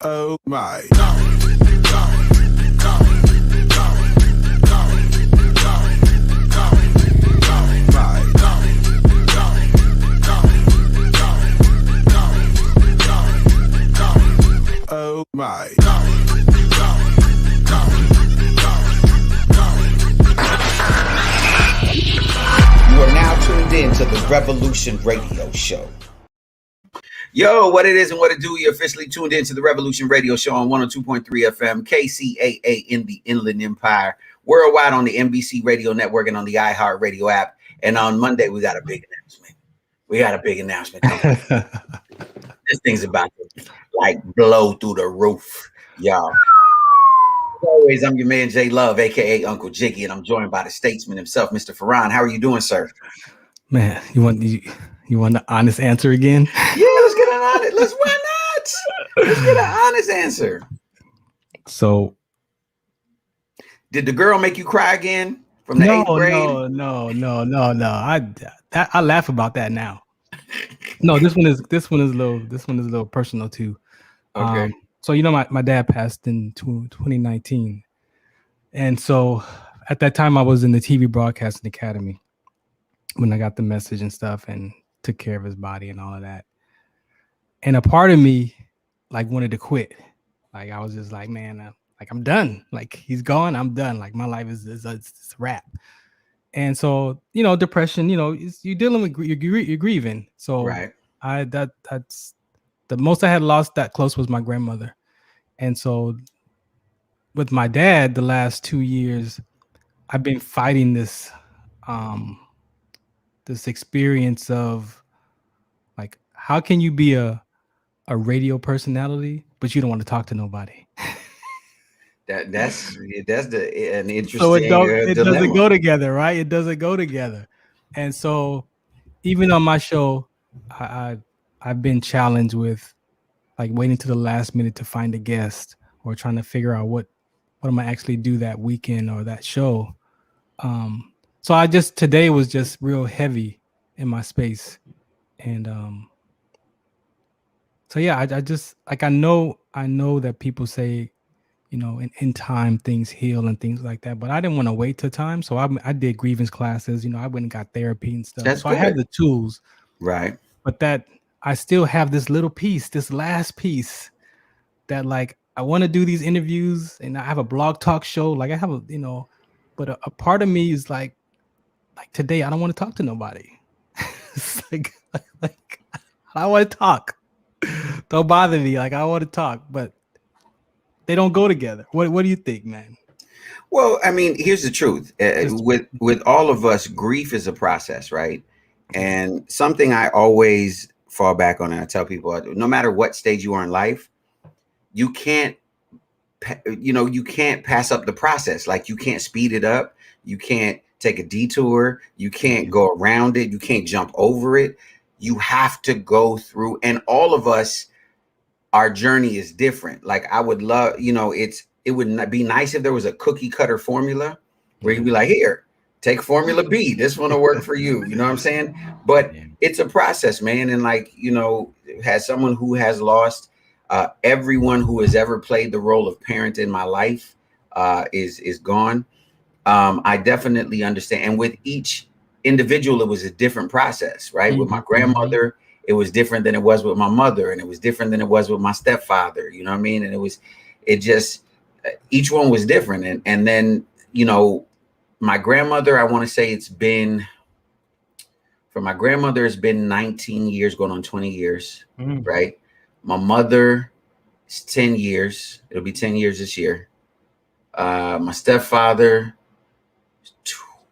Oh my. Oh my. You are now tuned in to the Revolution Radio Show. Yo, what it is and what it do, you're officially tuned into the Revolution Radio Show on 102.3 FM, KCAA in the Inland Empire, worldwide on the NBC Radio Network and on the iHeart Radio app. And on Monday, we got a big announcement. This thing's about to like blow through the roof, y'all. As always, I'm your man, J Love, a.k.a. Uncle Jiggy, and I'm joined by the statesman himself, Mr. Farron. How are you doing, sir? Man, you want the honest answer again? Yeah, let's get an honest. Why not? Let's get an honest answer. So, did the girl make you cry again from the 8th grade? No. I laugh about that now. No, this one is a little personal too. Okay. So my dad passed in 2019, and so at that time I was in the TV Broadcasting Academy when I got the message and stuff, and took care of his body and all of that. And a part of me like wanted to quit. Like I was just like, man, I'm done. Like he's gone, I'm done. Like my life is a wrap. And so depression. You're dealing with you're grieving. So right. That's the most I had lost that close was my grandmother. And so with my dad, the last 2 years, I've been fighting this experience of like, how can you be a radio personality, but you don't want to talk to nobody? That's an interesting. So it doesn't go together, right? It doesn't go together. And so even on my show, I've been challenged with like waiting to the last minute to find a guest or trying to figure out what am I actually do that weekend or that show. So today was just real heavy in my space. And so yeah, I just like I know that people say, in time things heal and things like that, but I didn't want to wait till time. So I did grievance classes, I went and got therapy and stuff. That's so good. I have the tools. Right. But that I still have this little piece, this last piece that like I want to do these interviews and I have a blog talk show. Like I have but a part of me is like today I don't want to talk to nobody. It's like I want to talk. Don't bother me. Like I want to talk, but they don't go together. What do you think, man? Well, I mean, here's the truth. With all of us, grief is a process, right? And something I always fall back on, and I tell people, no matter what stage you are in life, you can't pass up the process. Like you can't speed it up. You can't take a detour. You can't go around it. You can't jump over it. You have to go through. And all of us, our journey is different. Like I would love, it would be nice if there was a cookie cutter formula where you'd be like, here, take formula B. This one will work for you. You know what I'm saying? But it's a process, man. And like, as someone who has lost everyone who has ever played the role of parent in my life is gone. I definitely understand. And with each individual, it was a different process, right? Mm-hmm. With my grandmother, it was different than it was with my mother, and it was different than it was with my stepfather. You know what I mean? And each one was different. And then, my grandmother, I want to say it's been 19 years, going on 20 years, right? My mother is 10 years. It'll be 10 years this year. My stepfather,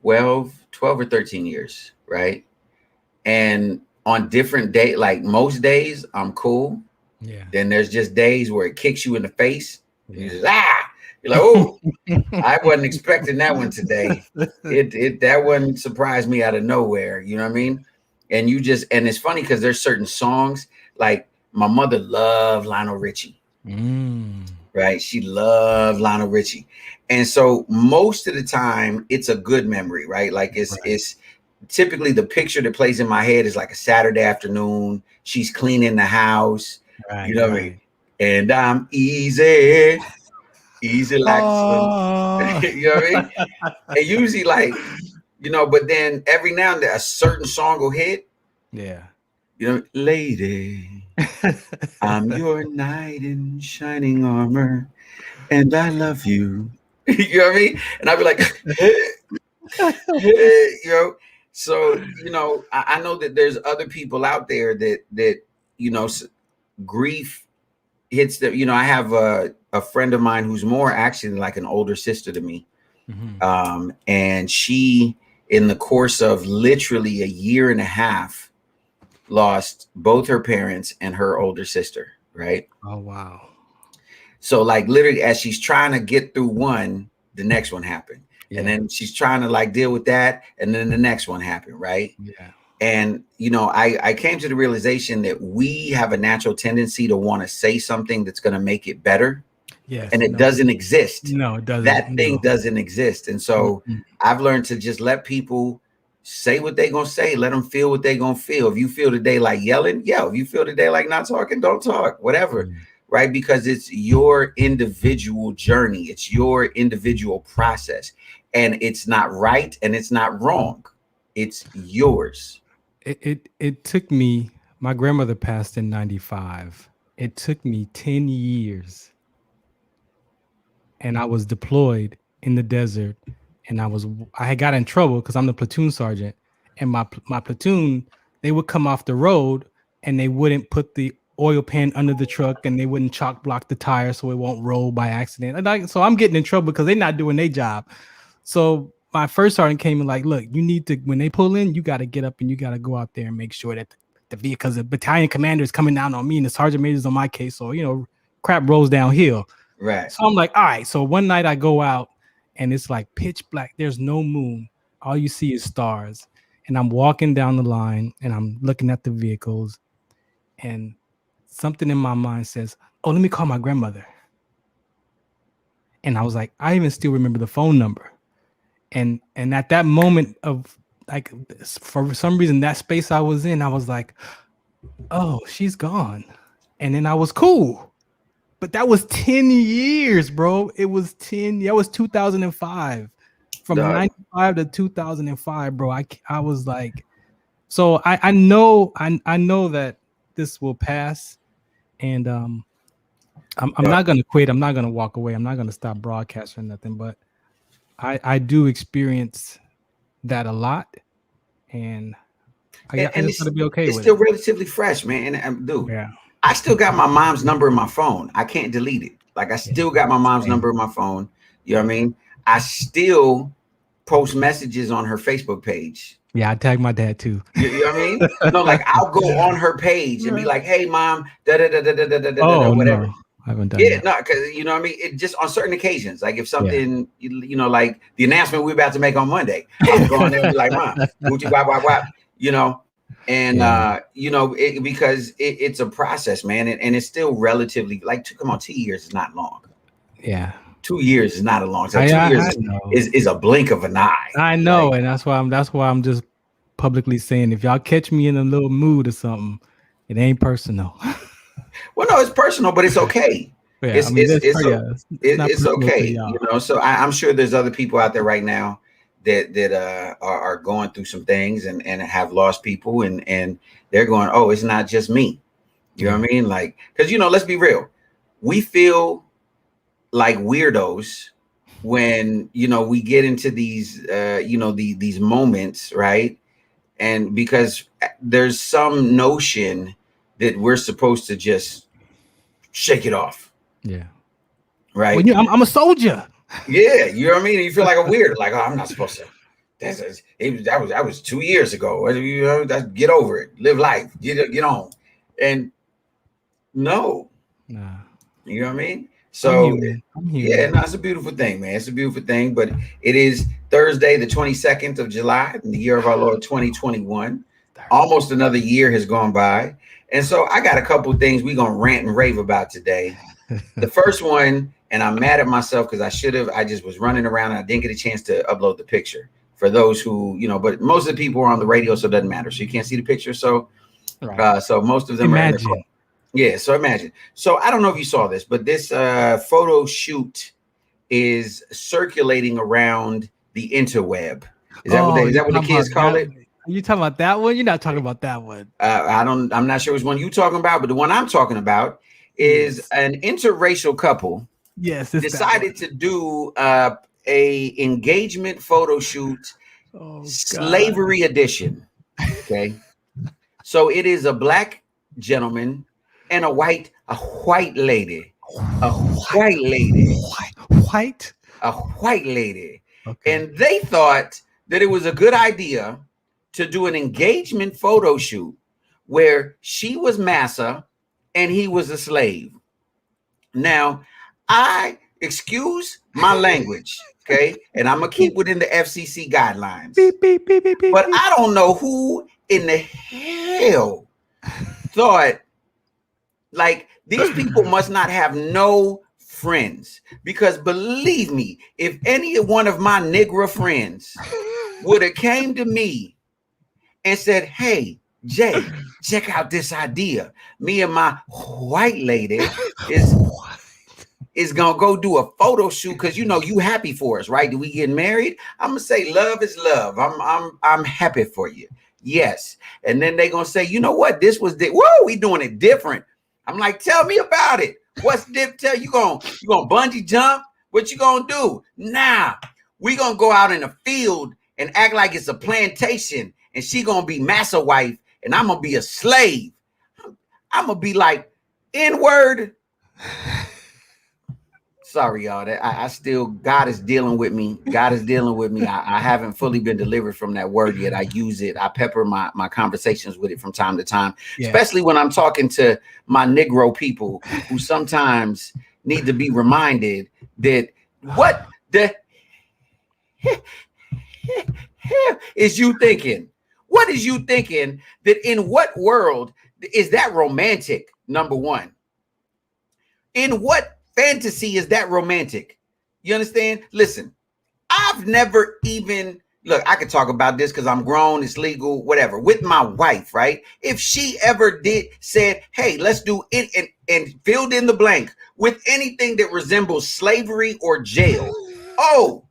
12 or 13 years, right? And on different days, like most days, I'm cool. Yeah. Then there's just days where it kicks you in the face. Yeah. You just, you're like, oh, I wasn't expecting that one today. That one surprised me out of nowhere. You know what I mean? And it's funny because there's certain songs, like my mother loved Lionel Richie. Right? She loved Lionel Richie. And so most of the time it's a good memory, right? Like it's typically the picture that plays in my head is like a Saturday afternoon. She's cleaning the house, you know what I mean? and I'm easy like sun. Oh, You know what I mean? And usually, like, but then every now and then a certain song will hit. yeah. Lady, I'm your knight in shining armor, and I love you. You know what I mean? And I'd be like, you know. So I know that there's other people out there that grief hits them. I have a friend of mine who's more actually like an older sister to me, and she, in the course of literally a year and a half, lost both her parents and her older sister. Right. Oh wow. So like literally, as she's trying to get through one, the next one happened. Yeah. And then she's trying to like deal with that. And then the next one happened. Right. Yeah. And, I came to the realization that we have a natural tendency to want to say something that's going to make it better. Yes. And it doesn't exist. No, it doesn't. That thing doesn't exist. And so I've learned to just let people say what they're going to say. Let them feel what they're going to feel. If you feel today like yelling, yell. If you feel today like not talking, don't talk, whatever. Right? Because it's your individual journey. It's your individual process. And it's not right and it's not wrong. It's yours. It took me, my grandmother passed in 95. It took me 10 years. And I was deployed in the desert, and I had got in trouble because I'm the platoon sergeant, and my platoon, they would come off the road and they wouldn't put the oil pan under the truck, and they wouldn't chalk block the tire so it won't roll by accident. So I'm getting in trouble because they're not doing their job. So my first sergeant came and like, look, you need to, when they pull in, you got to get up and you got to go out there and make sure that the vehicle, because the battalion commander is coming down on me and the sergeant major's on my case. So, crap rolls downhill. Right. So I'm like, all right. So one night I go out and it's like pitch black. There's no moon. All you see is stars. And I'm walking down the line and I'm looking at the vehicles, and something in my mind says, oh, let me call my grandmother. And I was like, I even still remember the phone number. And at that moment of like, for some reason, that space I was in, I was like, oh, she's gone. And then I was cool. But that was 10 years, bro. It was 10. That was 2005. From 95 to 2005, bro. I was like, so I know that this will pass, and I'm not gonna quit. I'm not gonna walk away. I'm not gonna stop broadcasting or nothing. But I do experience that a lot, and I just gotta be okay with it. It's still relatively fresh, man. And dude, yeah. I still got my mom's number in my phone. I can't delete it. Like I still got my mom's number in my phone. You know what I mean? I still post messages on her Facebook page. Yeah, I tag my dad too. You know what I mean? No, like I'll go on her page and be like, "Hey, mom, whatever." No, I haven't done that. No, because you know what I mean. It just on certain occasions, like if something, like the announcement we're about to make on Monday, I'll go on there and be like, "Mom, wah," and because it's a process, man, and it's still relatively like, come on, 2 years is not long. Yeah. 2 years is not a long time. 2 years is a blink of an eye. I know, like, and that's why I'm just publicly saying, if y'all catch me in a little mood or something, it ain't personal. Well, no, it's personal, but it's okay. Yeah, it's okay. So I'm sure there's other people out there right now that are going through some things and have lost people, and they're going, oh, it's not just me. You know what I mean? Like, because let's be real, we feel like weirdos when we get into these these moments, right? And because there's some notion that we're supposed to just shake it off. Yeah. Right. Well, I'm a soldier. Yeah, you know what I mean? You feel like a weird, like, oh, I'm not supposed to. That was 2 years ago. Get over it. Live life. Get on. And no. Nah. You know what I mean? So I'm human. it's a beautiful thing, man. It's a beautiful thing. But it is Thursday, the 22nd of July, in the year of our Lord 2021. Almost another year has gone by. And so I got a couple of things we're gonna rant and rave about today. The first one, and I'm mad at myself because I just was running around and I didn't get a chance to upload the picture. For those who, but most of the people are on the radio, so it doesn't matter. So you can't see the picture. So right. So most of them Imagine. Yeah, so imagine. So I don't know if you saw this, but this photo shoot is circulating around the interweb. Oh, Is you that what the talking kids about call that? it? One? You talking about that one? You're not talking about that one. I'm not sure which one you talking about, but the one I'm talking about is Yes. an interracial couple Yes, it's that one. decided to do a engagement photo shoot, Oh God. slavery edition. Okay. So it is a black gentleman and a white lady, a White, white lady, white. a white lady. Okay. And they thought that it was a good idea to do an engagement photo shoot where she was massa and he was a slave. Now, I excuse my language, okay? And I'm going to keep within the FCC guidelines. Beep beep beep beep beep But beep. I don't know who in the hell thought, like, these people must not have no friends, because believe me, if any one of my Negro friends would have came to me and said, hey, Jay, check out this idea, me and my white lady is gonna go do a photo shoot, because you know you happy for us, right? Do we get married? I'm gonna say love is love. I'm happy for you. Yes. And then they gonna say, you know what? This was whoa, we doing it different. I'm like, tell me about it. What's different? Tell you gonna bungee jump? What you gonna do? Nah, we gonna go out in the field and act like it's a plantation, and she gonna be massa wife, and I'm gonna be a slave. I'm gonna be like, N-word. Sorry, y'all. That I still, God is dealing with me. God is dealing with me. I haven't fully been delivered from that word yet. I use it. I pepper my conversations with it from time to time, Yeah. especially when I'm talking to my Negro people who sometimes need to be reminded that what the hell is you thinking? What is you thinking that in what world is that romantic? Number one, in what fantasy is that romantic? You understand? Listen, I've never even look, I could talk about this because I'm grown, it's legal, whatever, with my wife, right? If she ever said, hey, let's do it and filled in the blank with anything that resembles slavery or jail, oh,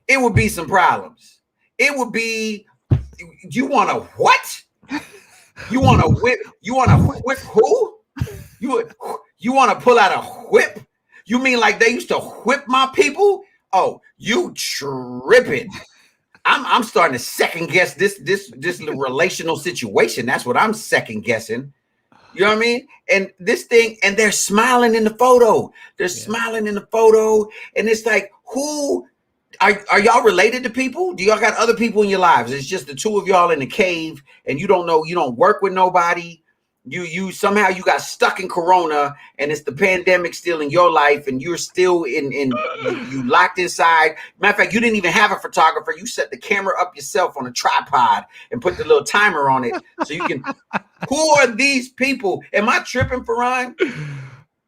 it would be some problems. It would be, you want to what? You want to whip? You want to whip who? You want to pull out a whip? You mean like they used to whip my people? Oh, you tripping. I'm starting to second guess this relational situation. That's what I'm second guessing. You know what I mean? And this thing, and they're smiling in the photo. They're smiling in the photo. And it's like, who are y'all related to people? Do y'all got other people in your lives? It's just the two of y'all in the cave, and you don't know, you don't work with nobody. You somehow you got stuck in Corona, and it's the pandemic still in your life, and you're still in you locked inside. Matter of fact, you didn't even have a photographer. You set the camera up yourself on a tripod and put the little timer on it so you can. Who are these people? Am I tripping, Farron?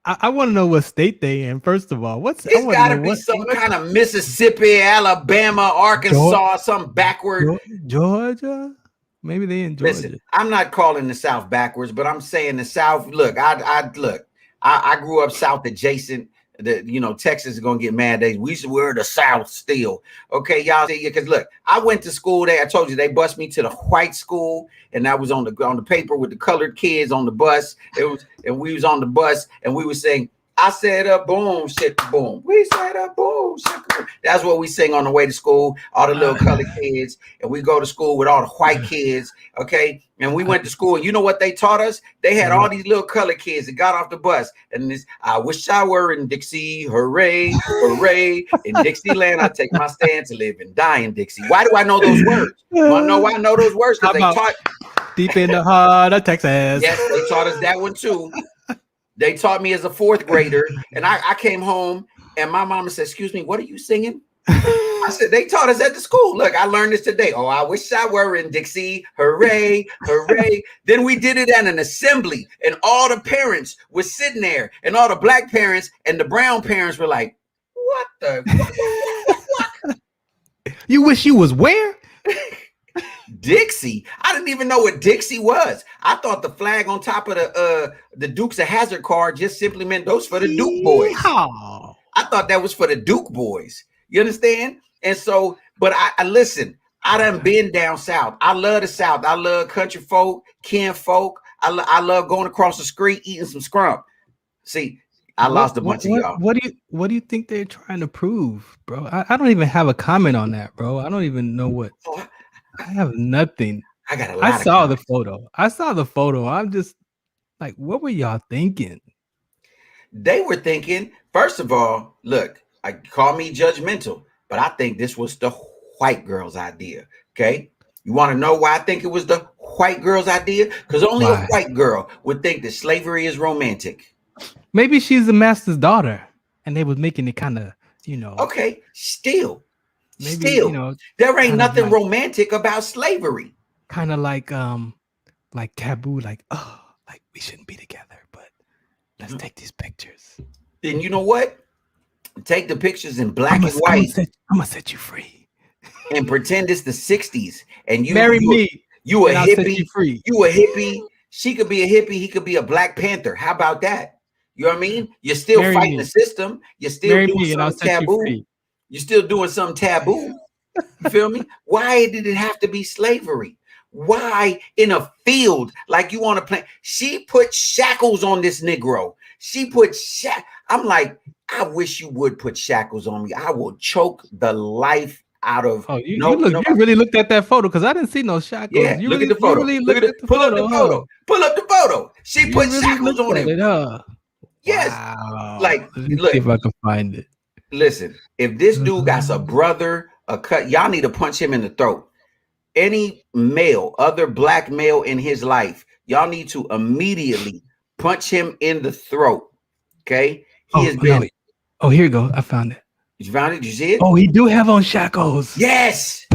I want to know what state they in. First of all, It's got to be some kind of Mississippi, Alabama, Arkansas, some backward Georgia. Maybe they in Georgia. Listen, I'm not calling the South backwards, but I'm saying the South. Look, I grew up South adjacent. Texas is gonna get mad. We're the South still. Okay, y'all see, because look, I went to school there. I told you they bused me to the white school, and I was on the paper with the colored kids on the bus. And we was on the bus, and we were saying, I said a boom, shit, boom. We said a boom, shit, boom. That's what we sing on the way to school. All the little colored kids, and we go to school with all the white kids. Okay, and we went to school, and you know what they taught us? They had all these little colored kids that got off the bus, and this, I wish I were in Dixie, hooray, hooray, in Dixieland. I take my stand to live and die in Dixie. Why do I know those words? You want to know why I know those words? Because they taught deep in the heart of Texas. Yes, they taught us that one too. They taught me as a fourth grader, and I came home, and my mama said, excuse me, what are you singing? I said, they taught us at the school. Look, I learned this today. Oh, I wish I were in Dixie. Hooray, hooray. Then we did it at an assembly, and all the parents were sitting there, and all the black parents and the brown parents were like, what? You wish you was where? Dixie. I didn't even know what Dixie was. I thought the flag on top of the Dukes of Hazzard card just simply meant those for the Duke boys. Yeehaw. I thought that was for the Duke boys. You understand? And so, but I listen. I done been down south. I love the South. I love country folk, kin folk. I love going across the street eating some scrump. See, I lost a bunch of y'all. What do you think they're trying to prove, bro? I don't even have a comment on that, bro. I don't even know what. I have nothing. I got a lot. I saw the photo. I'm just like, what were y'all thinking? They were thinking, first of all, look, I call me judgmental, but I think this was the white girl's idea. Okay. You want to know why I think it was the white girl's idea? Because only a white girl would think that slavery is romantic. Maybe she's the master's daughter and they was making it kind of, Okay. Still, maybe, there ain't nothing romantic about slavery. Kind of like taboo, like we shouldn't be together, but let's take these pictures. Then you know what? Take the pictures in black and white. I'm gonna set you free. And pretend it's the 60s. And you marry me. You a hippie. You a hippie. She could be a hippie. He could be a Black Panther. How about that? You know what I mean? You're still fighting the system. You're still doing something taboo. You're still doing something taboo. You feel me? Why did it have to be slavery? Why in a field like you want to play? She put shackles on this Negro. I'm like, I wish you would put shackles on me. I will choke the life out of. Oh, you really looked at that photo because I didn't see no shackles. Yeah, look at the photo. Pull up the photo. Pull up the photo. She put shackles on him. Yes. Wow. Like, look, see if I can find it. Listen, if this dude got a brother, a cut, y'all need to punch him in the throat. Any male, other black male in his life, y'all need to immediately punch him in the throat. Okay. Oh, here you go. I found it. You found it? Did you see it? Oh, he do have on shackles. Yes.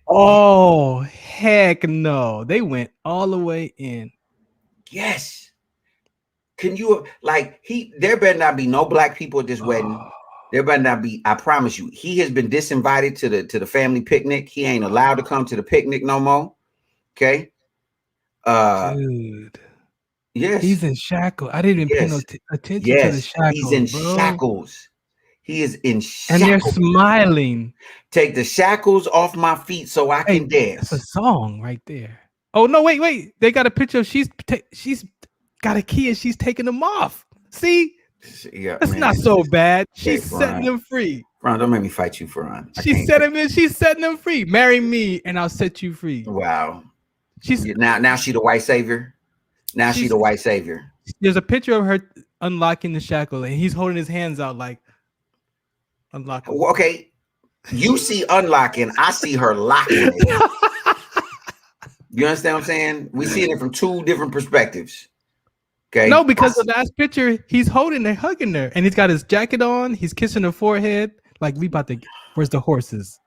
Oh, heck no. They went all the way in. Yes. Can you there better not be no black people at this wedding. There better not be. I promise you. He has been disinvited to the family picnic. He ain't allowed to come to the picnic no more. Okay. Dude. Yes. He's in shackles. I didn't even pay no attention to the shackles. He's in shackles. He is in shackles. And they're smiling. Take the shackles off my feet so I can dance. That's a song right there. Oh no, wait. They got a picture of she's got a key and she's taking them off. See? Yeah, that's not so bad. She's setting them free. Ron, don't make me fight you, Farron. She's setting them free. Marry me and I'll set you free. Wow. Now she the white savior. Now she's the white savior. There's a picture of her unlocking the shackle and he's holding his hands out like unlocking. Okay. You see unlocking, I see her locking it. You understand what I'm saying? We see it from two different perspectives. Okay. No, because the last picture, he's holding her, hugging her, and he's got his jacket on. He's kissing her forehead. Like where's the horses?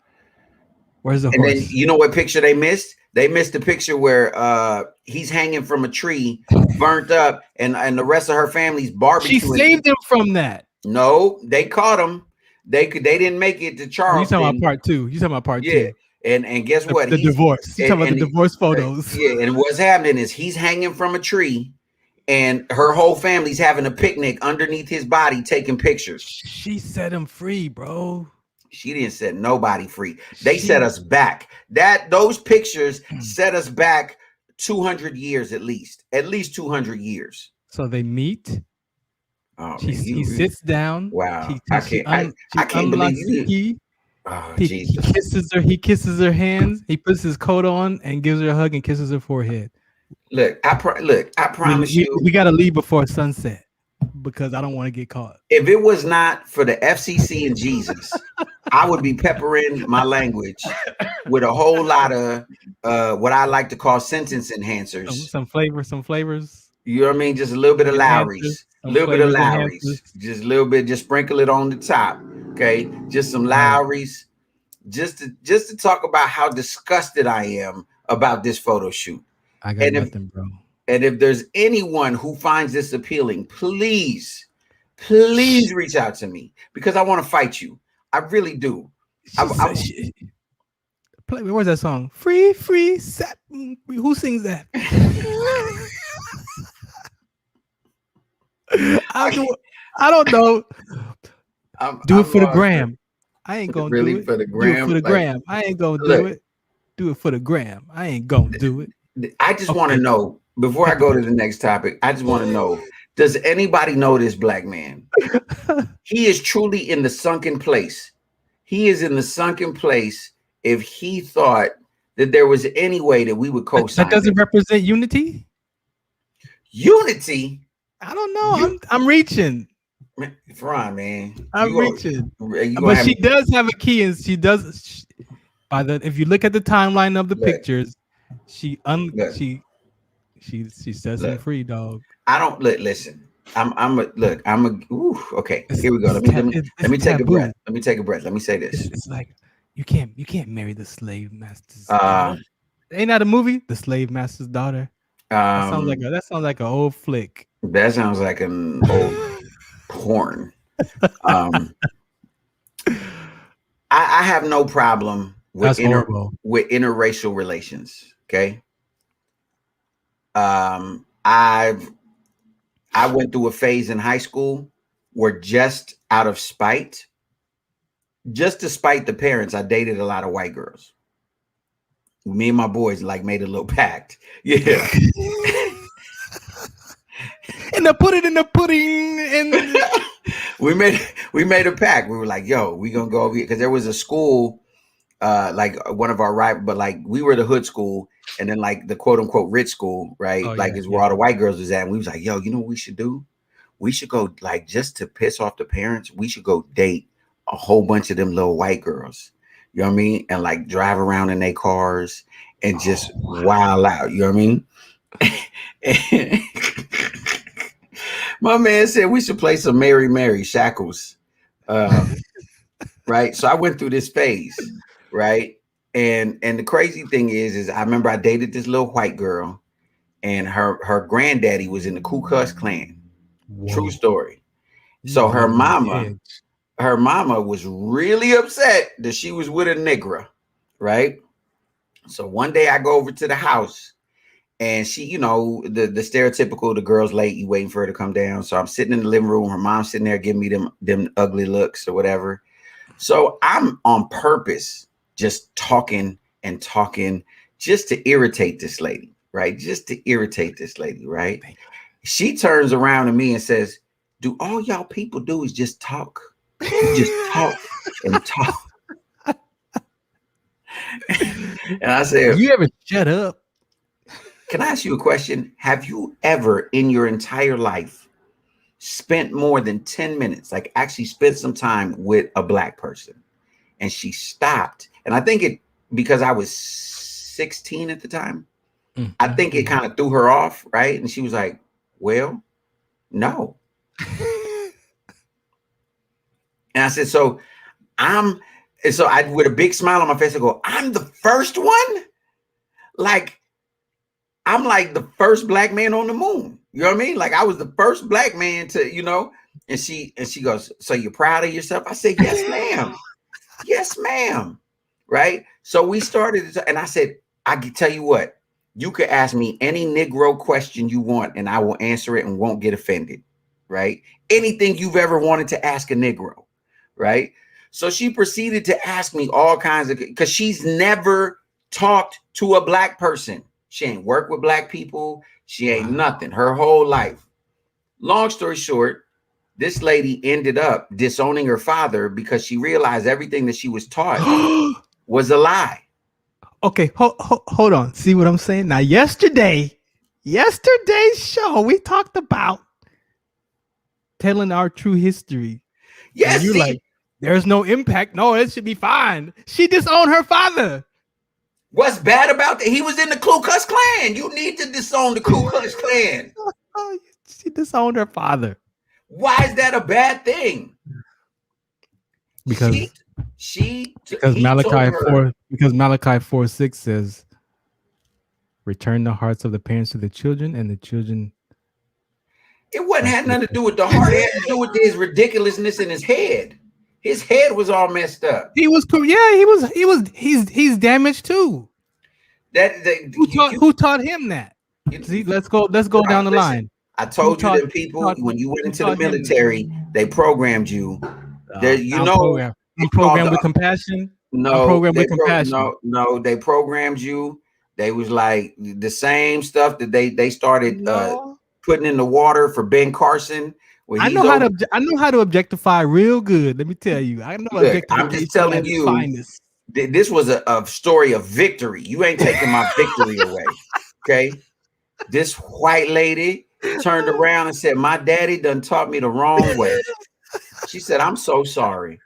Where's the horse? And then you know what picture they missed? They missed the picture where he's hanging from a tree, burnt up, and the rest of her family's barbecuing. She saved him from that. No, they caught him. They didn't make it to Charles. You talking about part two? Yeah. And guess what? The divorce. You talking about the divorce photos? Yeah. And what's happening is he's hanging from a tree. And her whole family's having a picnic underneath his body, taking pictures. She set him free, bro. She didn't set nobody free. They set us back. Those pictures set us back 200 years at least 200 years. So they meet. Oh, he sits down. Wow, I can't believe you. He kisses her hands. He puts his coat on and gives her a hug and kisses her forehead. Look, I promise you. We got to leave before sunset because I don't want to get caught. If it was not for the FCC and Jesus, I would be peppering my language with a whole lot of what I like to call sentence enhancers. Some flavors. You know what I mean? Just a little bit of Lowry's. A little bit of Lowry's. Just a little bit. Just sprinkle it on the top. Okay. Just some Lowry's. Just to talk about how disgusted I am about this photo shoot. I got nothing, bro. And if there's anyone who finds this appealing, please reach out to me because I want to fight you. I really do. Play. Where's that song? Free, free, set. Who sings that? I don't know. Do it I'm for the lost. gram. I ain't gonna do Really it. for the Do it for gram? the Like, gram. I ain't gonna do look, it. Do it for the gram. I ain't gonna do it. I just want to Okay. know before I go to the next topic. I just want to know: does anybody know this black man? He is truly in the sunken place. He is in the sunken place. If he thought that there was any way that we would that co-sign doesn't this represent unity. unity, I don't know. you, I'm reaching. Farron, man, I'm reaching. you gonna But have she me does have a key, and she does. By the if you look at the timeline of the look, pictures, she look, she sets him look. free, dog. I don't listen. I'm a look. Ooh, okay. It's Here we go. it's, tab, it's, Let it's me take a breath. taboo. Let me take a breath. Let me say this. It's like you can't marry the slave master's Uh, daughter. Ain't that a movie? The Slave Master's Daughter. That um, sounds like an old flick. that sounds like an old porn. Um, I have no problem with That's horrible. interracial relations. Okay. I went through a phase in high school where just out of spite, just to spite the parents, I dated a lot of white girls. Me and my boys like made a little pact. Yeah. And they put it in the pudding and we made a pact. We were like, yo, we gonna go over here because there was a school, like one of our right, but like we were the hood school, and then like the quote unquote rich school, right? oh Like yeah, is where all the white girls was at. And we was like, yo, you know what we should do? We should go like just to piss off the parents. We should go date a whole bunch of them little white girls. You know what I mean? And like drive around in their cars and just wild out. You know what I mean? My man said we should play some Mary Mary Shackles. Right. So I went through this phase, right? And the crazy thing is I remember I dated this little white girl, and her granddaddy was in the Ku Klux Klan. Whoa. True story. You So was living on the edge. her mama was really upset that she was with a nigger, right? So one day I go over to the house, and she, you know, the stereotypical, the girl's late, you waiting for her to come down. So I'm sitting in the living room, her mom's sitting there giving me them ugly looks or whatever. So I'm on purpose just talking and talking just to irritate this lady, right? Just to irritate this lady, right? She turns around to me and says, do all y'all people do is just talk? You just talk and talk. And I said, you ever shut up? can I ask you a question? Have you ever in your entire life spent more than 10 minutes, like actually spent some time with a black person? And she stopped. And I think it, because I was 16 at the time, I think it kind of threw her off, right? And she was like, well, no. And I said, so I, with a big smile on my face, I go, I'm the first one? Like, I'm like the first black man on the moon. You know what I mean? Like I was the first black man to, you know, and she goes, so you're proud of yourself? I said, yes, ma'am. Yes, ma'am. Right. So we started, and I said, I can tell you what, you could ask me any Negro question you want, and I will answer it and won't get offended. Right. Anything you've ever wanted to ask a Negro. Right. So she proceeded to ask me all kinds of, because she's never talked to a black person. She ain't worked with black people. She ain't nothing her whole life. Long story short, this lady ended up disowning her father because she realized everything that she was taught was a lie. Okay, hold on. See what I'm saying? Now, yesterday's show, we talked about telling our true history. Yes, and you're like, there's no impact. No, it should be fine. She disowned her father. What's bad about that? He was in the Ku Klux Klan. You need to disown the Ku Klux Klan. She disowned her father. Why is that a bad thing? Because Malachi 4:6 says, return the hearts of the parents to the children, and the children. It wasn't had nothing to do with the heart. It had to do with his ridiculousness in his head. His head was all messed up. He was yeah, he's damaged too. Who taught him that? See, let's go down the listen, line. I told you them people when you went into the military, they programmed you. There, you know, I'm programmed with compassion. no, they programmed you. They was like the same stuff that they started putting in the water for Ben Carson. I know how to objectify real good. Let me tell you, I know. Look, I'm just telling you, this was a story of victory. You ain't taking my victory away. Okay, this white lady turned around and said, "My daddy done taught me the wrong way." She said, "I'm so sorry.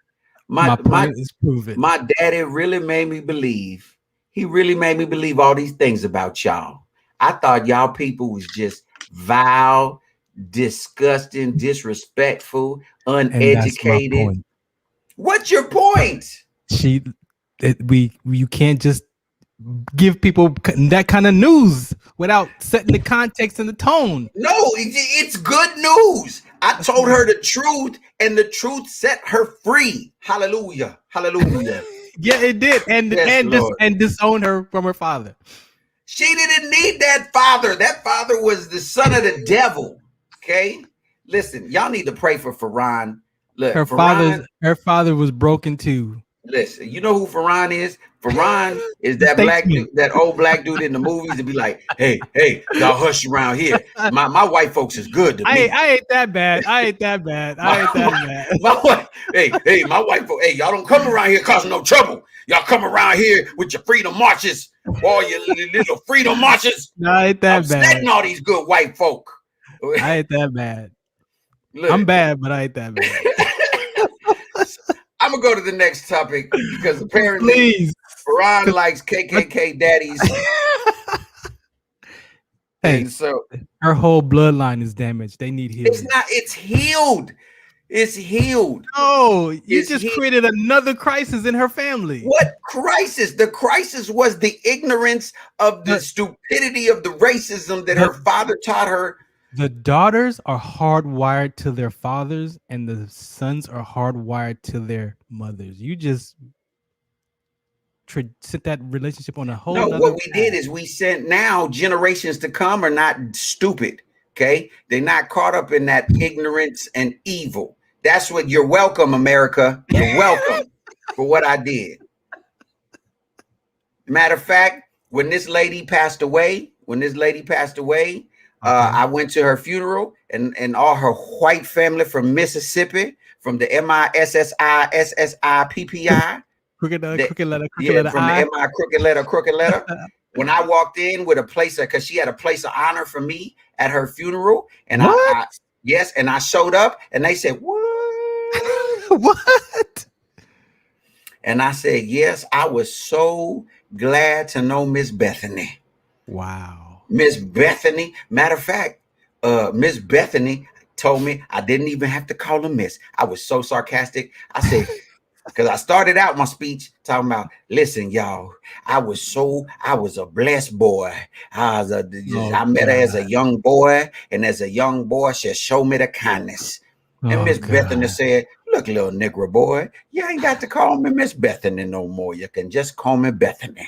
My point is proven. My daddy really made me believe. He really made me believe all these things about y'all. I thought y'all people was just vile, disgusting, disrespectful, uneducated." What's your point? You can't just give people that kind of news without setting the context and the tone. No, it's good news. I told her the truth, and the truth set her free. Hallelujah. Hallelujah. Yeah, it did. And disown her from her father. She didn't need that father. That father was the son of the devil. Okay? Listen, y'all need to pray for Farron. Look, her father was broken too. Listen, you know who Farron is? Farron is that black dude, that old black dude in the movies to be like, hey, y'all hush around here. My white folks is good to me. I ain't that bad. My wife, hey, my white folks, hey, y'all don't come around here causing no trouble. Y'all come around here with your freedom marches, all your little freedom marches. No, I ain't that bad. Setting all these good white folk. I ain't that bad. Look, I'm bad, but I ain't that bad. I'm gonna go to the next topic because apparently Farron likes KKK daddies. Hey, so her whole bloodline is damaged. They need healing. It's not. It's healed. It's healed. Oh, you just created another crisis in her family. What crisis? The crisis was the ignorance of the stupidity of the racism that her father taught her. The daughters are hardwired to their fathers, and the sons are hardwired to their mothers. You just set that relationship on a whole. No, what we did is we sent now generations to come are not stupid. Okay, they're not caught up in that ignorance and evil. That's what you're welcome, America. You're welcome for what I did. Matter of fact, when this lady passed away, I went to her funeral, and all her white family from Mississippi, from the MISSI crooked letter from the MI crooked letter. When I walked in with a place, because she had a place of honor for me at her funeral, and I showed up, and they said, "What? What?" And I said, "Yes, I was so glad to know Miss Bethany." Wow. Miss Bethany. Matter of fact, Miss Bethany told me I didn't even have to call her Miss. I was so sarcastic. I said, because I started out my speech talking about, listen, y'all, I was a blessed boy. I met her as a young boy, and as a young boy, she showed me the kindness. And Miss Bethany said, "Look, little Negro boy, you ain't got to call me Miss Bethany no more. You can just call me Bethany."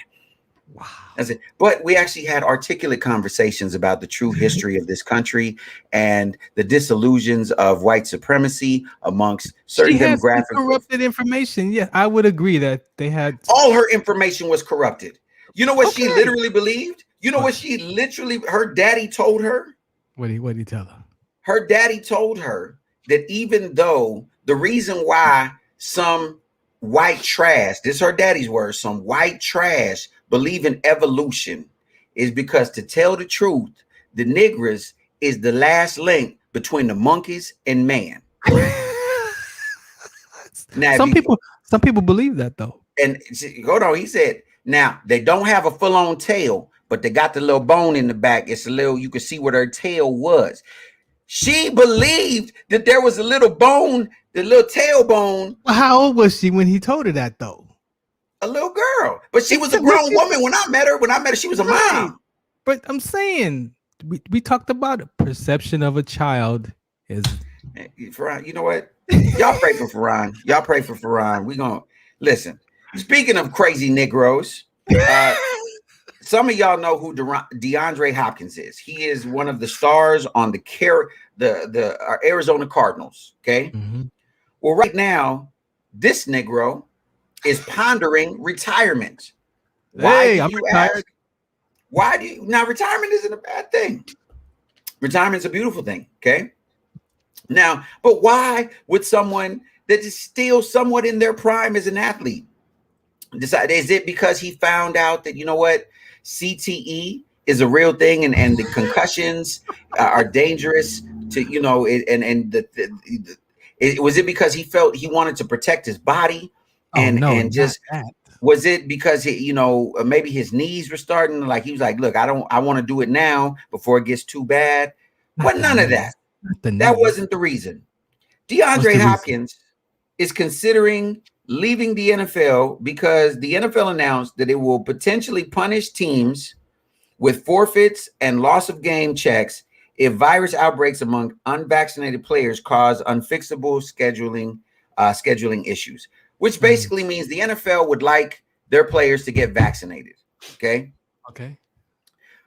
Wow. That's it. But we actually had articulate conversations about the true history of this country and the disillusions of white supremacy amongst certain demographics. Corrupted information. Yeah, I would agree that they had all her information was corrupted. You know what she literally believed? You know what she literally, her daddy told her? What did he tell her? Her daddy told her that even though the reason why some white trash, this is her daddy's words, some white trash believe in evolution is because, to tell the truth, the Negroes is the last link between the monkeys and man. Now, some people believe that though. And hold on, he said, now they don't have a full-on tail, but they got the little bone in the back. It's a little, you can see what her tail was. She believed that there was a little bone, the little tailbone. Well, how old was she when he told her that though? A little girl, but she was a grown woman when I met her. She was a mom. But I'm saying we talked about it. Perception of a child is. You know what? Y'all pray for Farron. Y'all pray for Farron. We gonna listen. Speaking of crazy Negroes, some of y'all know who DeAndre Hopkins is. He is one of the stars on the Arizona Cardinals. Okay. Mm-hmm. Well, right now, this Negro is pondering retirement. Why do you ask? Why do you now? Retirement isn't a bad thing. Retirement's a beautiful thing. Okay. Now, but why would someone that is still somewhat in their prime as an athlete decide? Is it because he found out that, you know what, CTE is a real thing and the concussions are dangerous to, you know, was it because he felt he wanted to protect his body and just was it because he, you know, maybe his knees were starting, like he was like, look, I want to do it now before it gets too bad. But none of that. That wasn't the reason. DeAndre Hopkins is considering leaving the NFL because the NFL announced that it will potentially punish teams with forfeits and loss of game checks if virus outbreaks among unvaccinated players cause unfixable scheduling issues, which basically means the NFL would like their players to get vaccinated. Okay.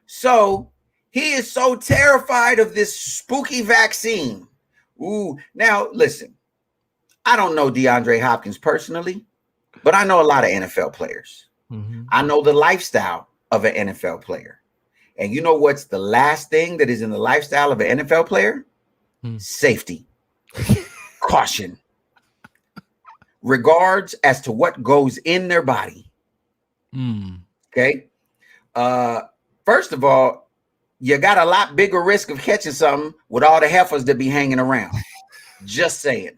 So he is so terrified of this spooky vaccine. Ooh, now listen, I don't know DeAndre Hopkins personally, but I know a lot of NFL players. Mm-hmm. I know the lifestyle of an NFL player. And you know what's the last thing that is in the lifestyle of an NFL player? Safety, caution, regards as to what goes in their body. Okay. First of all, you got a lot bigger risk of catching something with all the heifers that be hanging around. Just saying.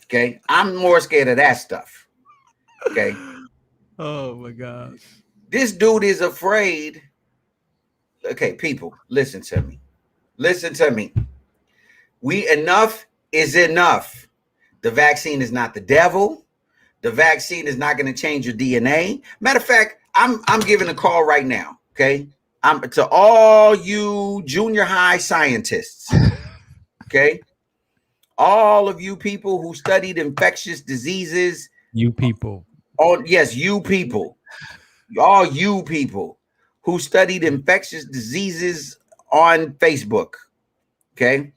Okay. I'm more scared of that stuff. Okay. Oh my gosh. This dude is afraid. Okay, people, listen to me. Listen to me. Enough is enough. The vaccine is not the devil. The vaccine is not going to change your DNA. Matter of fact, I'm giving a call right now. Okay. I'm to all you junior high scientists. Okay. All of you people who studied infectious diseases. You people. Yes, you people. All you people who studied infectious diseases on Facebook. Okay.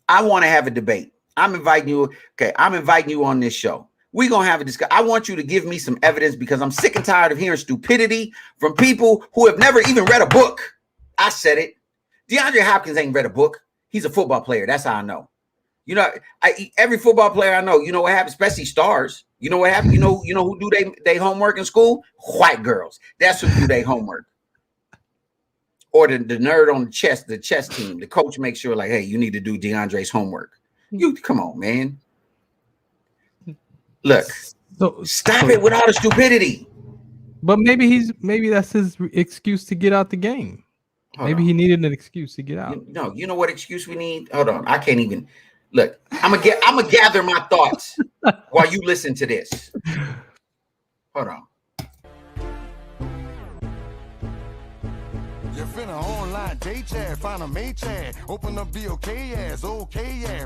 I want to have a debate. I'm inviting you. Okay. I'm inviting you on this show. We're going to have a discussion. I want you to give me some evidence because I'm sick and tired of hearing stupidity from people who have never even read a book. I said it. DeAndre Hopkins ain't read a book. He's a football player. That's how I know. You know, every football player I know, you know what happens, especially stars. You know what happens? You know who do they homework in school? White girls. That's who do their homework. Or the nerd on the chess team. The coach makes sure, like, hey, you need to do DeAndre's homework. You come on, man. Look, stop it with all the stupidity. But maybe that's his excuse to get out the game. Maybe he needed an excuse to get out. No, you know what excuse we need? Hold on, I can't even. Look, I'm gonna gather my thoughts while you listen to this. Hold on. You finna online date chat, find a mate chat, open up the okay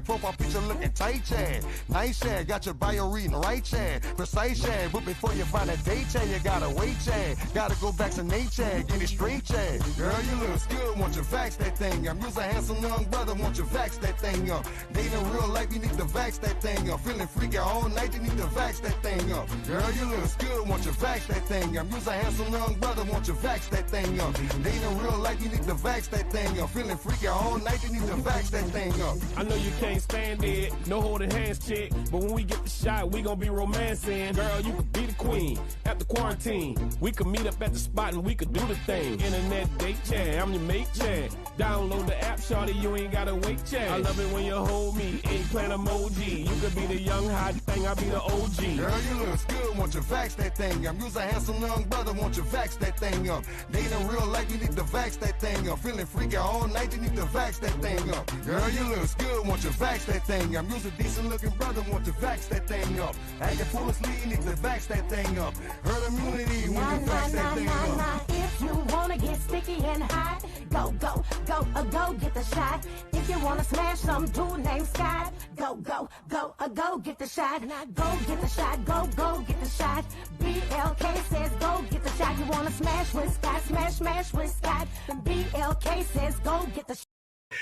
profile picture looking tight chat, nice chat, got your bio reading right chat, precise chat, but before you find a date chat, you gotta wait chat, gotta go back to Nate chat, get it straight chat, girl you look good, want you vax that thing up, you's a handsome young brother, want you vax that thing up, dating real life, you need to vax that thing up, feeling freaky all night, you need to vax that thing up, girl you look good, want you vax that thing up, you's a handsome young brother, want you vax that thing up, dating real life, you need to vax that thing up. Feeling freaky all night, you need to vax that thing up. I know you can't stand it, no holding hands, chick. But when we get the shot, we gon' be romancing. Girl, you could be the queen after quarantine. We could meet up at the spot and we could do the thing. Internet date chat, I'm your mate chat. Download the app, shawty, you ain't gotta wait chat. I love it when you hold me, eggplant emoji. You could be the young hot thing, I'll be the OG. Girl, you look good, want you vax that thing up. You's a handsome young brother, want you vax that thing up. Dating real life, you need to vax that thing up. Feeling freaky all night, you need to vax that thing up. Girl, you look good, want you vax that thing up. You's a decent looking brother, want you vax that thing up. Acting full of sleep, you need to vax that thing up. Herd immunity when you vax that thing up. If you wanna get sticky and hot, Go, go, go, go, get the shot. If you wanna smash some dude named Scott, go, go, go, go, get the shot. Now go get the shot, go, go, get the shot. BLK says go get the shot. You wanna smash with Scott, smash with Scott. BLK says go get the shot.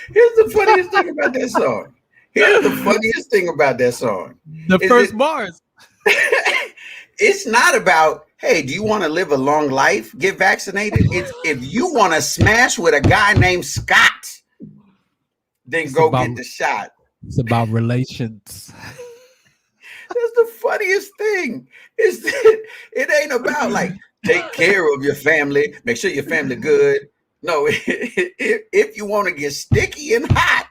Here's the funniest thing about that song. Here's the funniest thing about that song. The first bars. It's not about, hey, do you want to live a long life? Get vaccinated. It's if you want to smash with a guy named Scott, then It's go about- get the shot. It's about relations. That's the funniest thing. Is that it ain't about like take care of your family, make sure your family good. No, if you want to get sticky and hot,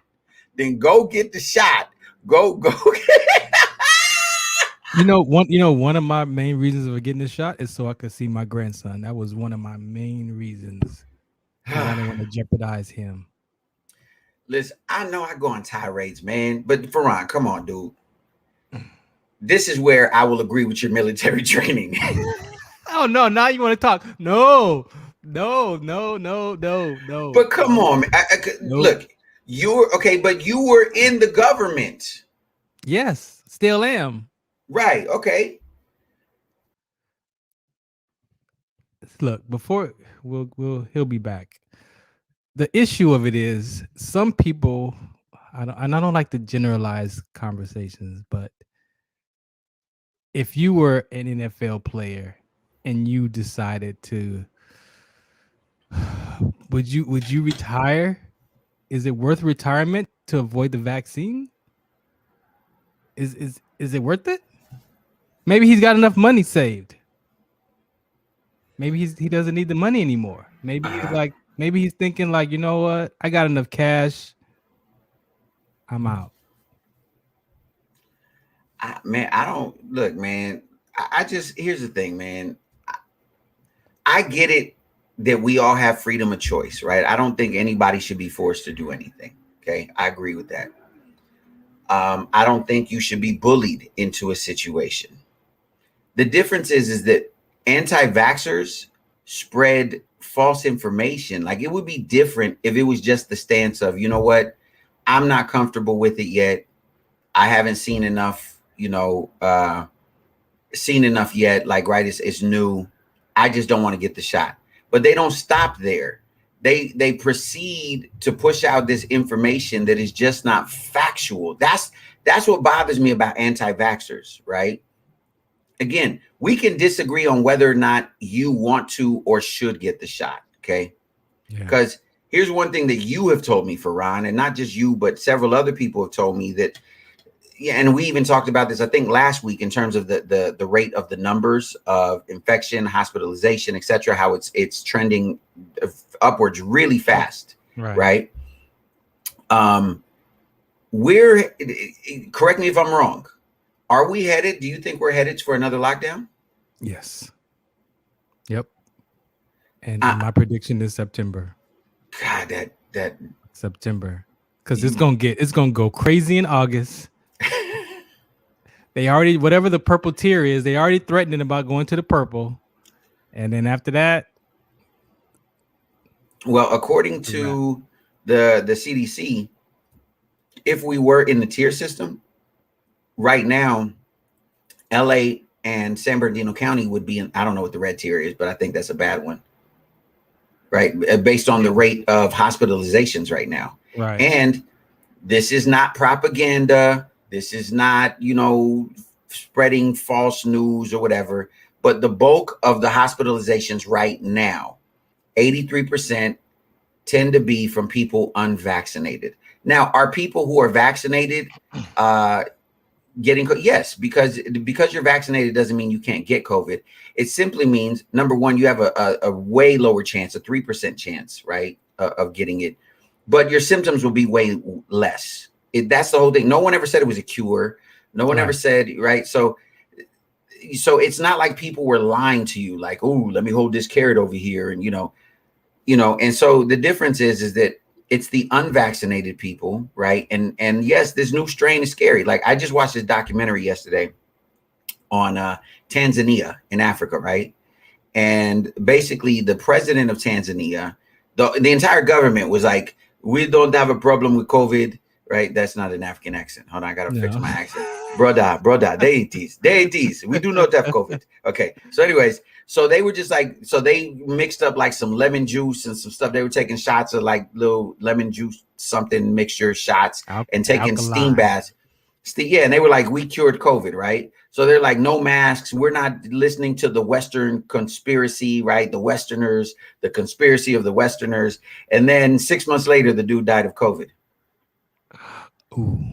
then go get the shot. Go. One of my main reasons for getting this shot is so I could see my grandson. That was one of my main reasons. I didn't want to jeopardize him. Listen, I know I go on tirades, man, but Farron, come on, dude. This is where I will agree with your military training. Oh no! Now you want to talk? No. But come on, man. Look, you're okay, but you were in the government. Yes, still am. Right. Okay. Look, before he'll be back. The issue of it is some people, I don't like to generalize conversations, but if you were an NFL player and you decided to, would you retire? Is it worth retirement to avoid the vaccine? Is it worth it? Maybe he's got enough money saved. Maybe he doesn't need the money anymore. Maybe he's thinking like, you know what? I got enough cash. I'm out. I don't look, man. I just here's the thing, man. I get it that we all have freedom of choice, right? I don't think anybody should be forced to do anything. Okay, I agree with that. I don't think you should be bullied into a situation. The difference is that anti-vaxxers spread false information. Like it would be different if it was just the stance of, you know what, I'm not comfortable with it yet. I haven't seen enough, yet. Like, right, it's new. I just don't want to get the shot. But they don't stop there. They proceed to push out this information that is just not factual. That's what bothers me about anti-vaxxers, right? Again, we can disagree on whether or not you want to or should get the shot, okay? Because here's one thing that you have told me, Farron, and not just you, but several other people have told me that, and we even talked about this, I think, last week in terms of the rate of the numbers of infection, hospitalization, et cetera, how it's trending upwards really fast, right? We're, correct me if I'm wrong, are we headed, do you think we're headed for another lockdown? Yes. Yep. And my prediction is September. God, that September. Because it's gonna go crazy in August. They already, whatever the purple tier is, they already threatening about going to the purple. And then after that. Well, according to the CDC, if we were in the tier system, right now, LA and San Bernardino County would be in, I don't know what the red tier is, but I think that's a bad one, right? Based on the rate of hospitalizations right now. Right. And this is not propaganda. This is not, spreading false news or whatever, but the bulk of the hospitalizations right now, 83% tend to be from people unvaccinated. Now, are people who are vaccinated getting yes, because you're vaccinated doesn't mean you can't get COVID. It simply means, number one, you have a way lower chance, a 3% chance, right, of getting it, but your symptoms will be way less. That's the whole thing. No one ever said it was a cure. No one ever said, right? So it's not like people were lying to you, like, oh, let me hold this carrot over here, and and so the difference is that it's the unvaccinated people, right? And yes, this new strain is scary. Like, I just watched this documentary yesterday on Tanzania in Africa, right? And basically the president of Tanzania, The entire government was like, we don't have a problem with COVID, right? That's not an African accent. Hold on, I gotta fix my accent. Brother, they ain't these. We do not have COVID. Okay. So anyways, so they were just like, so they mixed up like some lemon juice and some stuff. They were taking shots of like little lemon juice, something mixture shots and taking steam baths. Yeah, and they were like, we cured COVID, right? So they're like, no masks. We're not listening to the Western conspiracy, right? The Westerners, the conspiracy of the Westerners. And then 6 months later, the dude died of COVID. Ooh.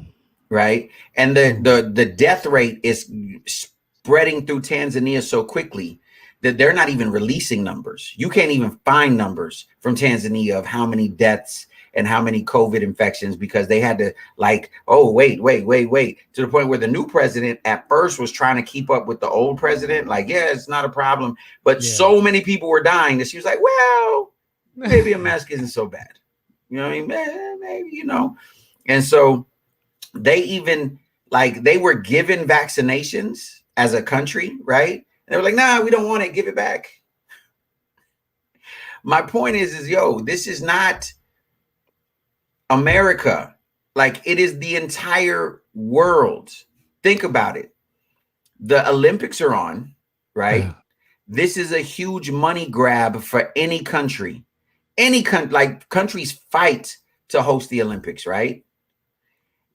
Right. And the death rate is spreading through Tanzania so quickly that they're not even releasing numbers. You can't even find numbers from Tanzania of how many deaths and how many COVID infections, because they had to like, oh, wait, to the point where the new president at first was trying to keep up with the old president. Like, yeah, it's not a problem. But so many people were dying that she was like, well, maybe a mask isn't so bad. You know what I mean? Maybe, you know. And so they even like they were given vaccinations as a country, right? And they were like, nah, we don't want it. Give it back. My point is, yo, this is not America. Like, it is the entire world. Think about it. The Olympics are on, right? Yeah. This is a huge money grab for any country. Any country, like countries fight to host the Olympics, right?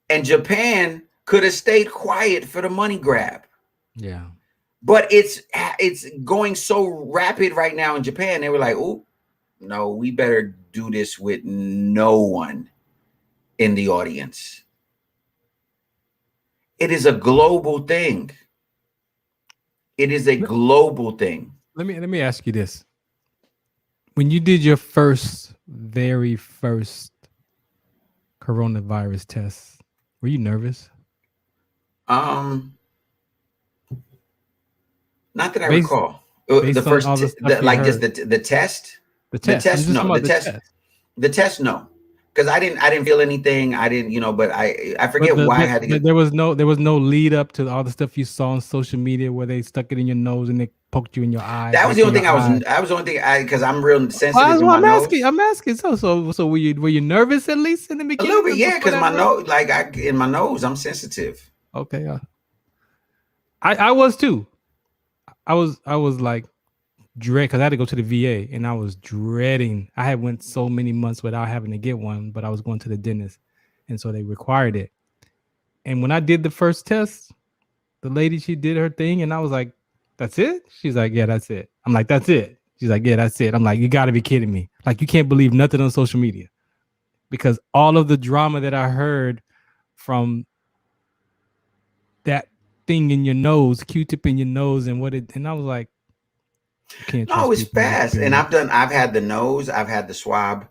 And Japan could have stayed quiet for the money grab. Yeah. But it's going so rapid right now in Japan. They were like, oh, no, we better do this with no one in the audience. It is a global thing. It is a global thing. Let me ask you this. When you did your very first coronavirus test, were you nervous? Not that I recall. The first, like just the test. The test, no. The test, no. Because I didn't feel anything. I didn't, you know. But I forget why I had to get. There was no lead up to all the stuff you saw on social media where they stuck it in your nose and they poked you in your eye. That was the only thing because I'm real sensitive. I'm asking. So were you nervous at least in the beginning? A little bit, yeah. Because my nose, in my nose, I'm sensitive. Okay. I was too. I was like dread because I had to go to the VA and I was dreading. I had went so many months without having to get one, but I was going to the dentist, and so they required it. And when I did the first test, the lady, she did her thing, and I was like, "That's it?" She's like, "Yeah, that's it." I'm like, "That's it." She's like, "Yeah, that's it." I'm like, "You got to be kidding me!" Like, you can't believe nothing on social media, because all of the drama that I heard from that thing in your nose, Q-tip in your nose, and I was like, no, it's fast. And I've had the nose, I've had the swab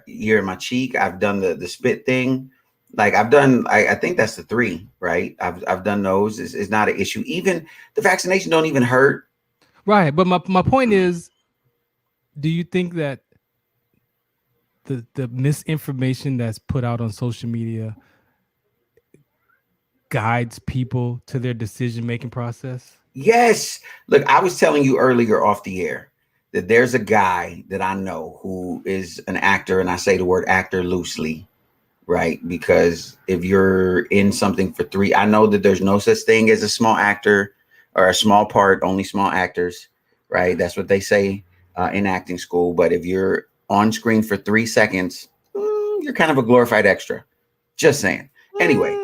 here in my cheek, I've done the spit thing. Like I've done, I think that's the 3, right? I've done those. It's not an issue. Even the vaccination don't even hurt. Right. But my point is, do you think that the misinformation that's put out on social media guides people to their decision-making process? Yes. Look, I was telling you earlier off the air that there's a guy that I know who is an actor, and I say the word actor loosely, right? Because if you're in something for 3, I know that there's no such thing as a small actor or a small part, only small actors, right? That's what they say in acting school. But if you're on screen for 3 seconds, you're kind of a glorified extra. Just saying. Anyway,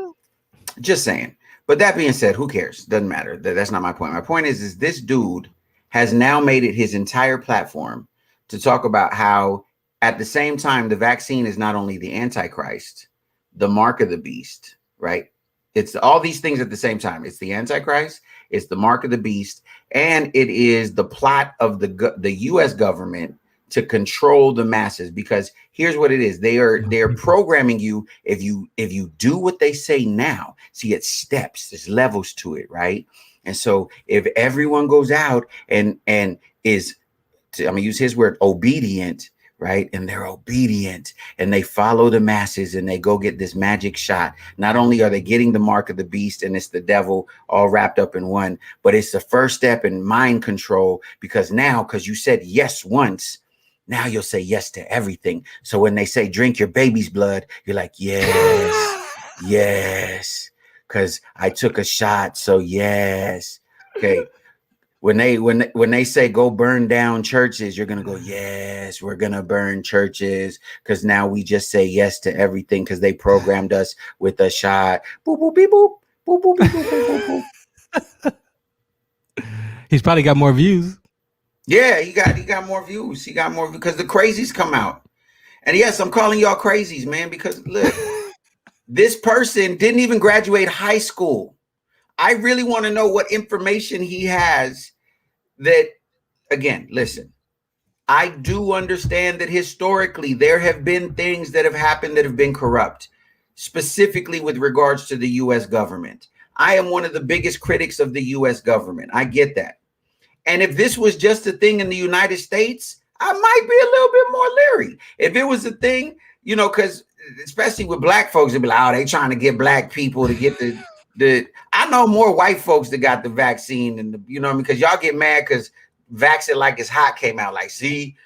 just saying. But that being said, who cares? Doesn't matter. That's not my point. My point is this dude has now made it his entire platform to talk about how at the same time, the vaccine is not only the Antichrist, the mark of the beast, right? It's all these things at the same time. It's the Antichrist, it's the mark of the beast, and it is the plot of the U.S. government to control the masses. Because here's what it is: they're programming you. If you do what they say now, see, it's steps, there's levels to it, right? And so if everyone goes out and is, I'm gonna use his word, obedient, right? And they're obedient and they follow the masses and they go get this magic shot. Not only are they getting the mark of the beast and it's the devil all wrapped up in one, but it's the first step in mind control, because you said yes once, Now you'll say yes to everything. So when they say drink your baby's blood, you're like, yes, yes, because I took a shot. So yes. Okay. When they say go burn down churches, you're gonna go, yes, we're gonna burn churches, because now we just say yes to everything because they programmed us with a shot. Boop boop beep boop boop boop beep boop boop boop boop. He's probably got more views. Yeah, he got more views. He got more because the crazies come out. And yes, I'm calling y'all crazies, man, because look, this person didn't even graduate high school. I really want to know what information he has that, again, listen, I do understand that historically there have been things that have happened that have been corrupt, specifically with regards to the U.S. government. I am one of the biggest critics of the U.S. government. I get that. And if this was just a thing in the United States, I might be a little bit more leery. If it was a thing, you know, because especially with black folks, they'd be like, oh, they trying to get black people to get the I know more white folks that got the vaccine, and you know, because y'all get mad because Vax It Like It's Hot came out. Like, see,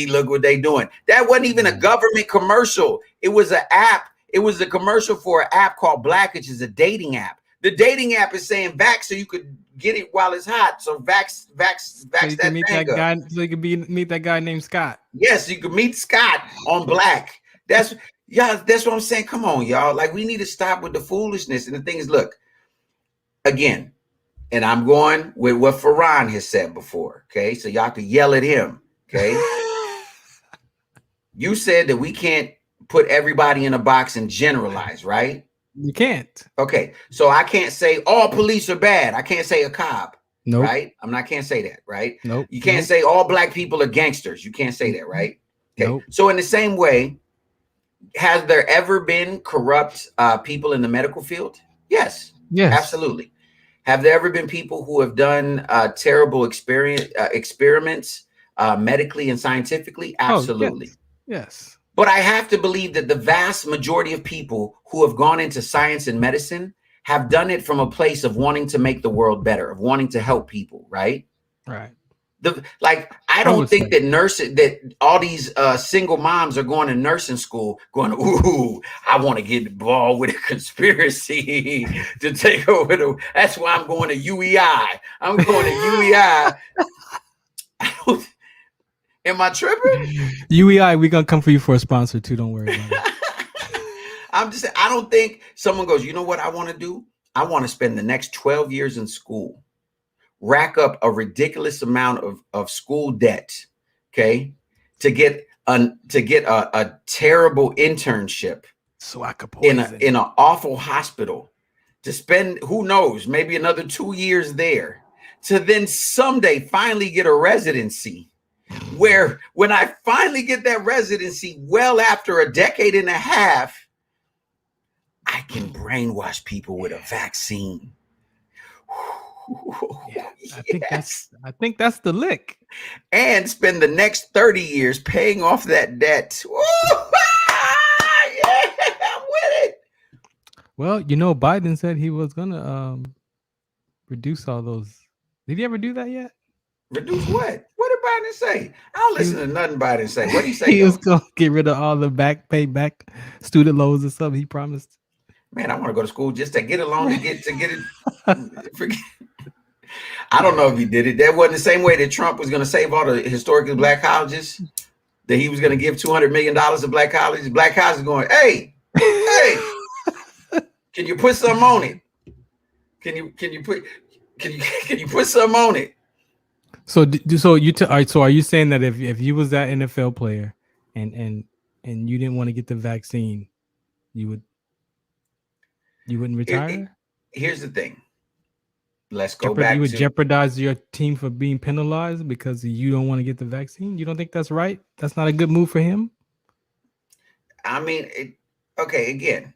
look what they doing. That wasn't even a government commercial. It was an app. It was a commercial for an app called Black, which is a dating app. The dating app is saying vax so you could get it while it's hot. So vax So you that can meet that thing up. guy. So you can meet that guy named Scott. Yes, you can meet Scott on Black. That's what I'm saying. Come on, y'all. Like, we need to stop with the foolishness. And the thing is, look, again, and I'm going with what Farron has said before. Okay, so y'all can yell at him. Okay, you said that we can't put everybody in a box and generalize, right? You can't. Okay, so I can't say all police are bad. I can't say a cop. Nope. Right? Can't say that, right? Nope. You can't say all black people are gangsters. You can't say that, right? Okay. Nope. So in the same way, has there ever been corrupt people in the medical field? Yes. Yes. Absolutely. Have there ever been people who have done terrible experiments medically and scientifically? Absolutely. Oh, yes. But I have to believe that the vast majority of people who have gone into science and medicine have done it from a place of wanting to make the world better, of wanting to help people, right? Right. I don't think that all these single moms are going to nursing school going, ooh, I want to get involved with a conspiracy to take over that's why I'm going to UEI. I'm going to UEI. Am I tripping? UEI, we're going to come for you for a sponsor too. Don't worry about it. I'm just saying, I don't think someone goes, you know what I want to do? I want to spend the next 12 years in school, rack up a ridiculous amount of school debt, okay, to get a terrible internship so I could in an awful hospital, to spend, who knows, maybe another 2 years there, to then someday finally get a residency, where when I finally get that residency, well after a decade and a half, I can brainwash people with a vaccine. Yeah, I think that's the lick. And spend the next 30 years paying off that debt. Yeah, I'm with it. Well, you know, Biden said he was gonna reduce all those. Did he ever do that yet? Reduce what? What did Biden say? I don't listen to nothing Biden say. What did he say? He was gonna get rid of all the back student loans and stuff. He promised. Man, I want to go to school just to get a loan to get it. Forget. I don't know if he did it. That wasn't the same way that Trump was going to save all the historically black colleges, that he was going to give $200 million to black colleges. Black colleges going, hey, can you put something on it? Can you put something on it? So are you saying that if you was that NFL player and you didn't want to get the vaccine, you wouldn't retire? Here's the thing. Let's go back. You would jeopardize your team for being penalized because you don't want to get the vaccine? You don't think that's right? That's not a good move for him? I mean, okay, again,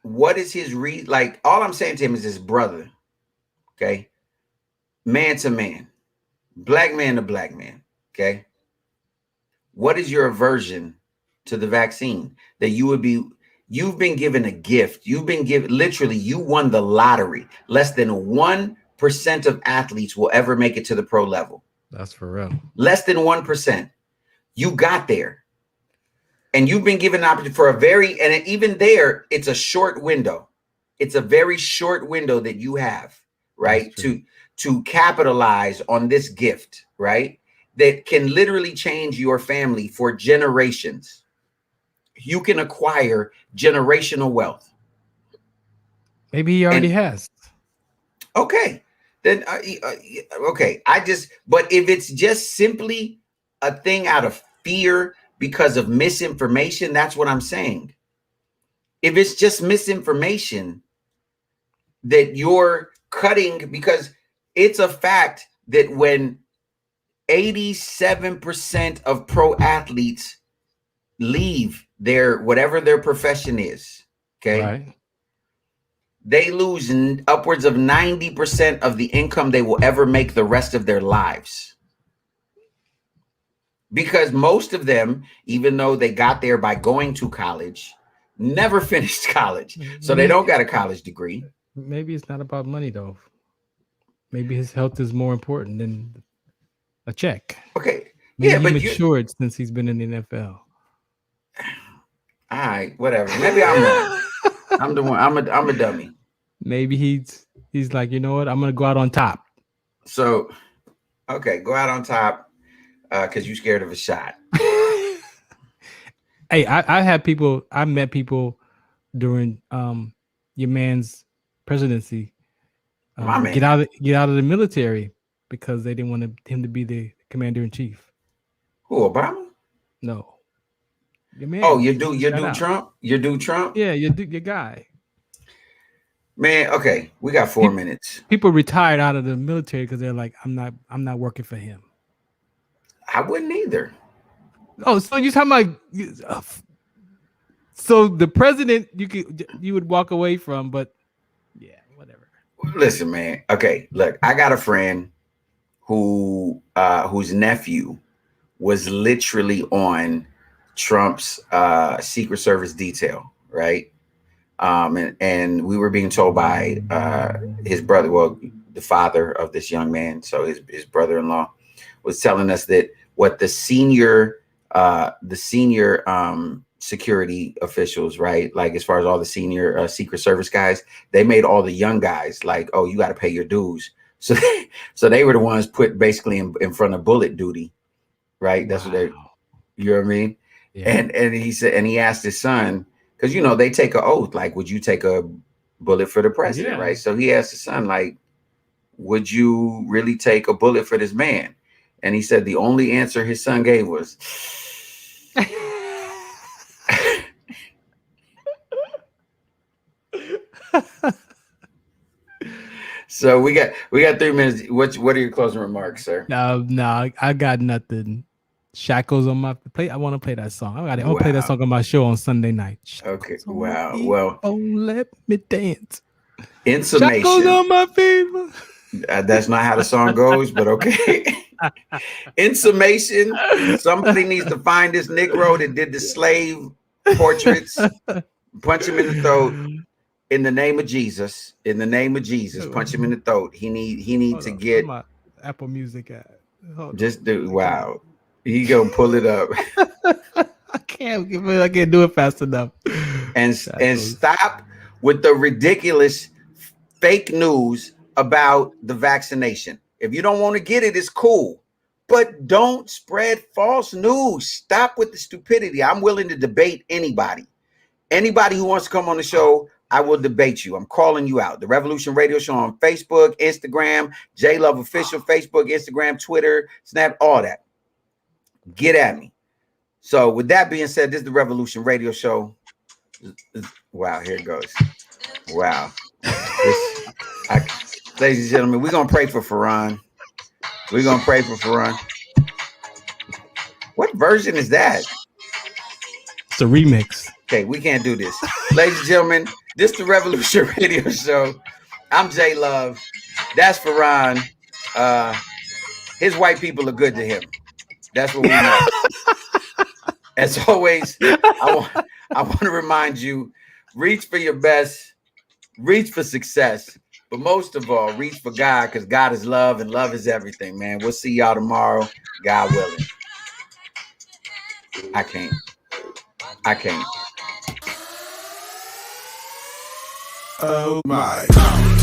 what is his like, all I'm saying to him is his brother, okay? Man to man, black man to black man, okay? What is your aversion to the vaccine? That you've been given a gift. You've been given, literally, you won the lottery. Less than 1% of athletes will ever make it to the pro level. That's for real. Less than 1%. You got there. And you've been given an opportunity for and even there, it's a short window. It's a very short window that you have, right? To capitalize on this gift, right? That can literally change your family for generations. You can acquire generational wealth. Maybe he already has. Okay. Then, okay. But if it's just simply a thing out of fear because of misinformation, that's what I'm saying. If it's just misinformation that you're cutting, because it's a fact that when 87% of pro athletes leave whatever their profession is, okay, Right. they lose upwards of 90% of the income they will ever make the rest of their lives. Because most of them, even though they got there by going to college, never finished college. So they don't got a college degree. Maybe it's not about money, though. Maybe his health is more important than a check. Okay. Maybe Yeah, he but matured since he's been in the NFL. All right, whatever. Maybe I'm wrong. I'm the one. I'm a dummy. Maybe he's like, you know what? I'm gonna go out on top. So, okay, go out on top because you're scared of a shot. Hey, I met people during your man's presidency. My man. Get out of the military because they didn't want him to be the commander in chief. Who, Obama? No. Your man. Oh, you do Trump? You do Trump? Yeah, your guy. Man, okay, we got 4 minutes. People retired out of the military because they're like, I'm not working for him. I wouldn't either. Oh, so you're talking about so the president you would walk away from, but yeah, whatever. Listen, man. Okay, look, I got a friend whose nephew was literally on Trump's Secret Service detail, right? And we were being told by his brother, well, the father of this young man, so his brother-in-law was telling us that what the senior security officials, right, like as far as all the senior Secret Service guys, they made all the young guys like, oh, you got to pay your dues. So they were the ones put basically in front of bullet duty, right? That's what they, you know what I mean? Yeah. And he said, and he asked his son, because you know they take an oath, like, would you take a bullet for the president, right? So he asked his son, like, would you really take a bullet for this man? And he said the only answer his son gave was So we got 3 minutes. What are your closing remarks, sir? No, I got nothing. Shackles on my play. I want to play that song. I'll play that song on my show on Sunday night. Shackles okay. Wow. Well, let me dance. In summation, shackles on my feet. That's not how the song goes, but okay. In summation, somebody needs to find this Negro that did the slave portraits, punch him in the throat. In the name of Jesus, punch him in the throat. He need to get my Apple Music at. Just do wow. He gonna pull it up. I can't do it fast enough. And stop with the ridiculous fake news about the vaccination. If you don't want to get it, it's cool. But don't spread false news. Stop with the stupidity. I'm willing to debate anybody. Anybody who wants to come on the show, I will debate you. I'm calling you out. The Revolution Radio Show on Facebook, Instagram, J Love Official, Facebook, Instagram, Twitter, Snap, all that. Get at me. So with that being said, this is the Revolution Radio Show. Wow, here it goes. Wow. Ladies and gentlemen, we're going to pray for Farron. We're going to pray for Farron. What version is that? It's a remix. Okay, we can't do this. Ladies and gentlemen, this is the Revolution Radio Show. I'm J Love. That's Farron. His white people are good to him. That's what we know. As always, I want to remind you, reach for your best, reach for success, but most of all, reach for God, because God is love and love is everything, man. We'll see y'all tomorrow, God willing. I can't. I can't. Oh my.